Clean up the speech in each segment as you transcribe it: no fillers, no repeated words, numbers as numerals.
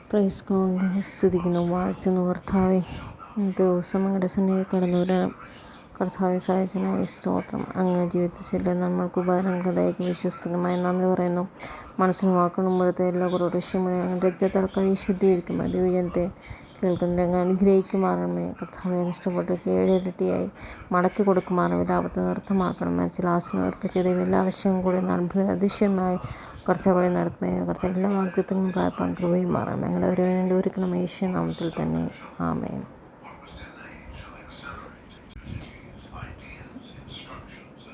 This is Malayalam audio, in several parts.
Praise God. സ്തുതിക്കുന്നു, വാഴ്ത്തുന്നു കർത്താവെ. ദിവസം അങ്ങയുടെ സന്നിധി കടന്നു വരാൻ കർത്താവെ സഹായിച്ചതിനായി സ്തോത്രം. അങ്ങ് ജീവിതത്തിൽ നമ്മൾക്ക് ഉപകാരങ്ങൾക്കായി വിശ്വസ്തമായി നന്ദി പറയുന്നു. മനസ്സിനും വാക്കുകളും മുഴുവത്തെ എല്ലാ കുറവിഷയമുള്ള ഞങ്ങളുടെ രക്തത്താൽ കഴി ശുദ്ധീകരിക്കും. ദൈവജനത്തെ കേൾക്കുന്ന അങ്ങ് അനുഗ്രഹിക്കുമാറണമേ. കർത്താവെ, നഷ്ടപ്പെട്ടവർക്ക് 7 ഇരട്ടിയായി മടക്കി കൊടുക്കുമാറണം. ലാഭത്തെ നൃത്തമാക്കണം. മരിച്ച ലാസിനെ അർപ്പിച്ച ദൈവം എല്ലാ ആവശ്യവും കൂടി അത്ഭുത അതിശയമായി കർത്താവെ നടത്തുമേ. കർത്താവ് എല്ലാ വാഗ്ദത്തങ്ങളും പ്രായപ്പാൻ കൃപയും മാറണം. ഞങ്ങളെ ഒരു വേണ്ടി ഒരുക്കണം. യേശു നാമത്തിൽ തന്നെ, ആമേൻ.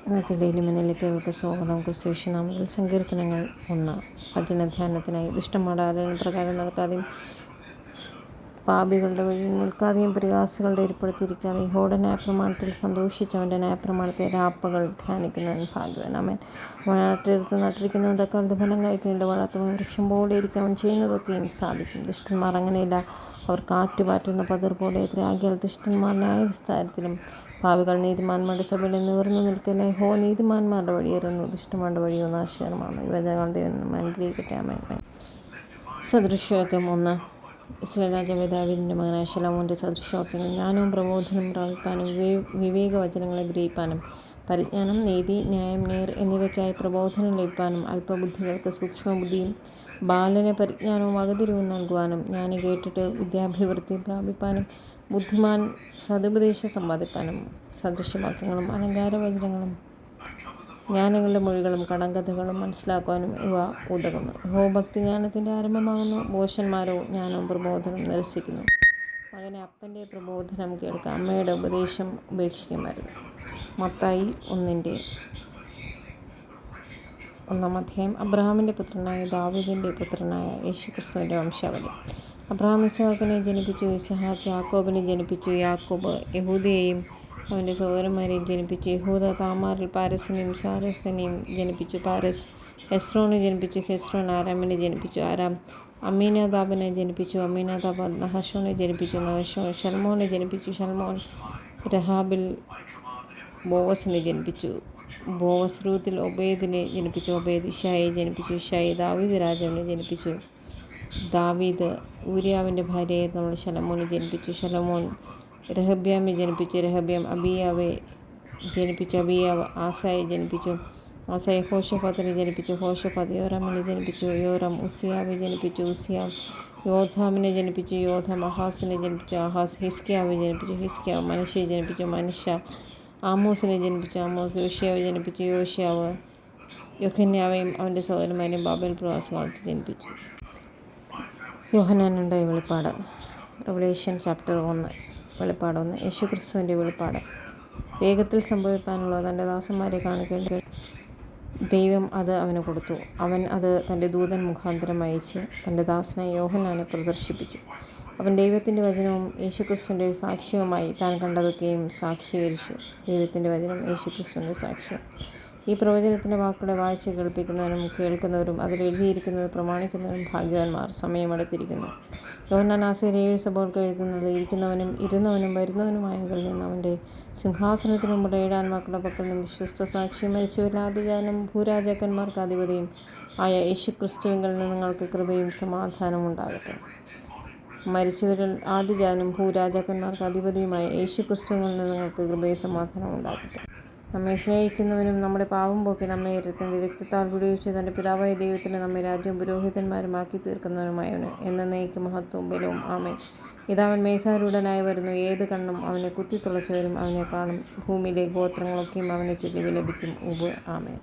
ഇന്നത്തെ ഡെയിലി മിന്നലിലേക്ക് സ്വാഗതം. ക്രിസ്തു നാമത്തിൽ സങ്കീർത്തനങ്ങൾ 1. വചനധ്യാനത്തിനായി ദുഷ്ടന്മാരുടെ ആരാധന പ്രകാരം നടക്കാതെയും പാപികളുടെ വഴി നിൽക്കാതെയും പരിഹാസികളുടെ ഇരിപ്പിടത്തിരിക്കാതെയും യഹോവയുടെ ന്യായപ്രമാണത്തിൽ സന്തോഷിച്ചവൻ്റെ ന്യായപ്രമാണത്തെ രാപ്പകൽ ധ്യാനിക്കുന്നവൻ ഭാഗ്യവാൻ. അവൻ നാട്ടിലെടുത്ത് നട്ടിരിക്കുന്നവൻ തക്കാലത്ത് ഫലം കായ്ക്കുന്നില്ല. വളർത്തുന്ന വൃക്ഷം പോലെ ഇരിക്കും. അവൻ ചെയ്യുന്നതൊക്കെയും സാധിക്കും. ദുഷ്ടന്മാർ അങ്ങനെയില്ല. അവർ കാറ്റ് പാറ്റുന്ന പതിർ പോലെ ആകിയാൽ ദുഷ്ടന്മാർ ന്യായവിസ്താരത്തിലും പാപികൾ നീതിമാന്മാരുടെ സഭയിൽ നിവർന്നു നിൽക്കില്ല. യഹോവ നീതിമാന്മാരുടെ വഴിയേറുന്നു, ദുഷ്ടന്മാരുടെ വഴിയോ നാശകരമാണ്. യുവജനങ്ങളുടെ ദൈവം അനുഗ്രഹിക്കട്ടെ. ആമേൻ. സദൃശവാക്യം 1. ഇസ്രായേൽ രാജാവ് ദാവീദിൻ്റെ മകനായ ശലോമോൻ്റെ സദൃശവാക്യങ്ങൾ. ജ്ഞാനവും പ്രബോധനം പ്രാപിപ്പാനും വിവേകവചനങ്ങളെ ഗ്രഹിപ്പാനും പരിജ്ഞാനം, നീതി, ന്യായം, നേർ എന്നിവയ്ക്കായി പ്രബോധനം ലഭിപ്പാനും അല്പബുദ്ധികൾക്ക് സൂക്ഷ്മബുദ്ധിയും ബാലന് പരിജ്ഞാനവും വകതിരിവും നൽകുവാനും ജ്ഞാനി കേട്ടിട്ട് വിദ്യാഭിവൃദ്ധി പ്രാപിപ്പാനും ബുദ്ധിമാൻ സതുപദേശം സമ്പാദിപ്പാനും സദൃശവാക്യങ്ങളും അലങ്കാരവചനങ്ങളും ജ്ഞാനങ്ങളുടെ മൊഴികളും കടങ്കഥകളും മനസ്സിലാക്കുവാനും ഇവ ഉതകുന്നു. യഹോഭക്തി ജ്ഞാനത്തിൻ്റെ ആരംഭമാകുന്നു. ഭോഷന്മാരോ ജ്ഞാനവും പ്രബോധനം നിരസിക്കുന്നു. മകനെ, അപ്പൻ്റെ പ്രബോധനം കേൾക്കുക, അമ്മയുടെ ഉപദേശം ഉപേക്ഷിക്കുമായിരുന്നു. മത്തായി 1:1. അബ്രഹാമിൻ്റെ പുത്രനായ ദാവീദിൻ്റെ പുത്രനായ യേശുക്രിസ്തുവിൻ്റെ വംശാവലി. അബ്രഹാം ഇസഹാക്കിനെ ജനിപ്പിച്ചു. ഇസഹാക്ക് യാക്കോബിനെ ജനിപ്പിച്ചു. യാക്കോബ് യഹൂദയെയും അവൻ്റെ സഹോദരന്മാരെയും ജനിപ്പിച്ചു. യഹൂദ താമാറിൽ പാരസിനെയും സാരഹിനെയും ജനിപ്പിച്ചു. പാരസ് ഹെസ്രോനെ ജനിപ്പിച്ചു. ഹെസ്രോൻ ആരാമിനെ ജനിപ്പിച്ചു. ആരാം അമ്മീനാദാബിനെ ജനിപ്പിച്ചു. അമ്മീനാദാബ് നഹശോനെ ജനിപ്പിച്ചു. നഹശോൻ ശൽമോനെ ജനിപ്പിച്ചു. ശൽമോൻ രഹാബിൽ ബോവസിനെ ജനിപ്പിച്ചു. ബോവസ് റൂത്തിൽ ഒബേദിനെ ജനിപ്പിച്ചു. ഒബേദ് ഇശായിയെ ജനിപ്പിച്ചു. ഇശായി ദാവീദ് രാജാവിനെ ജനിപ്പിച്ചു. ദാവീദ് ഊരിയാവിൻ്റെ ഭാര്യയെ നമ്മൾ ശലോമോനെ ജനിപ്പിച്ചു. ശലോമോൻ രഹബ്യാമെ ജനിപ്പിച്ചു. രഹബ്യാം അബിയാവെ ജനിപ്പിച്ചു. അബിയാവ് ആസായെ ജനിപ്പിച്ചു. ആസായെ ഹോഷഫാത്തിനെ ജനിപ്പിച്ചു. ഹോഷഫാത്ത് യോരാമിനെ ജനിപ്പിച്ചു. യോരാം ഉസിയാവെ ജനിപ്പിച്ചു. ഉസിയാവ് യോധാമിനെ ജനിപ്പിച്ചു. യോധാം അഹാസിനെ ജനിപ്പിച്ചു. അഹാസ് ഹിസ്കിയാവെ ജനിപ്പിച്ചു. ഹിസ്കിയാവ് മനശ്ശയെ ജനിപ്പിച്ചു. മനശ്ശ ആമോസിനെ ജനിപ്പിച്ചു. ആമോസ് യോശിയാവെ ജനിപ്പിച്ചു. യോശിയാവ് യൊഹന്യാവെയും അവൻ്റെ സഹോദരന്മാരെയും ബാബേൽ പ്രവാസകാലത്ത് ജനിപ്പിച്ചു. യോഹന്നാനുണ്ടായ വെളിപ്പാട്. Revelation chapter 1. വെളിപ്പാട് 1. യേശുക്രിസ്തുവിൻ്റെ വെളിപ്പാട്. വേഗത്തിൽ സംഭവിക്കാനുള്ള തൻ്റെ ദാസന്മാരെ കാണിക്കേണ്ട ദൈവം അത് അവന് കൊടുത്തു. അവൻ അത് തൻ്റെ ദൂതൻ മുഖാന്തരം അയച്ച് തൻ്റെ ദാസനായ യോഹന്നാനെ പ്രദർശിപ്പിച്ചു. അവൻ ദൈവത്തിൻ്റെ വചനവും യേശുക്രിസ്തുവിൻ്റെ സാക്ഷ്യവുമായി താൻ കണ്ടതൊക്കെയും സാക്ഷീകരിച്ചു. ദൈവത്തിൻ്റെ വചനം യേശുക്രിസ്തുവിൻ്റെ സാക്ഷ്യം. ഈ പ്രവചനത്തിൻ്റെ വാക്കുകളെ വായിച്ച് കേൾപ്പിക്കുന്നവരും കേൾക്കുന്നവരും അതിൽ എഴുതിയിരിക്കുന്നത് പ്രമാണിക്കുന്നവരും ഭാഗ്യവാന്മാർ. സമയമെടുത്തിരിക്കുന്നു. യോഹന്നാൻ ആസിയയിലെ 7 സഭകൾക്ക് എഴുതുന്നത്, ഇരിക്കുന്നവനും ഇരുന്നവനും വരുന്നവനുമായെങ്കിൽ നിന്ന് അവൻ്റെ സിംഹാസനത്തിന് മുമ്പുള്ള 7 ആത്മാക്കളുടെ പക്കൽ നിന്നും വിശ്വസ്ത സാക്ഷിയും മരിച്ചവരിൽ ആദ്യജാതനും ഭൂരാജാക്കന്മാർക്ക് അധിപതിയും ആയ യേശുക്രിസ്തുവിങ്കിൽ നിന്ന് നിങ്ങൾക്ക് കൃപയും സമാധാനവും ഉണ്ടാകട്ടെ. മരിച്ചവരിൽ ആദ്യജാതനും ഭൂരാജാക്കന്മാർക്ക് അധിപതിയുമായ യേശുക്രിസ്തുവിൽ നിന്ന് നിങ്ങൾക്ക് കൃപയും സമാധാനവും ഉണ്ടാകട്ടെ. നമ്മെ സ്നേഹിക്കുന്നവനും നമ്മുടെ പാപം പോക്കി നമ്മെ തൻ്റെ രക്തത്താൽ വിടുവിച്ച് തൻ്റെ പിതാവായ ദൈവത്തിന് നമ്മെ രാജ്യവും പുരോഹിതന്മാരുമാക്കി തീർക്കുന്നവനുമായവന് എന്നേക്കും മഹത്വവും ബലവും. ആമേൻ. ഇതവൻ മേഘാരൂഢനായി വരുന്നു. ഏത് കണ്ണും അവനെ കുത്തിത്തുളച്ചവരും അവനെ കാണും. ഭൂമിയിലെ ഗോത്രങ്ങളൊക്കെയും അവനെ ചൊല്ലി വിലപിക്കും. ആമേൻ.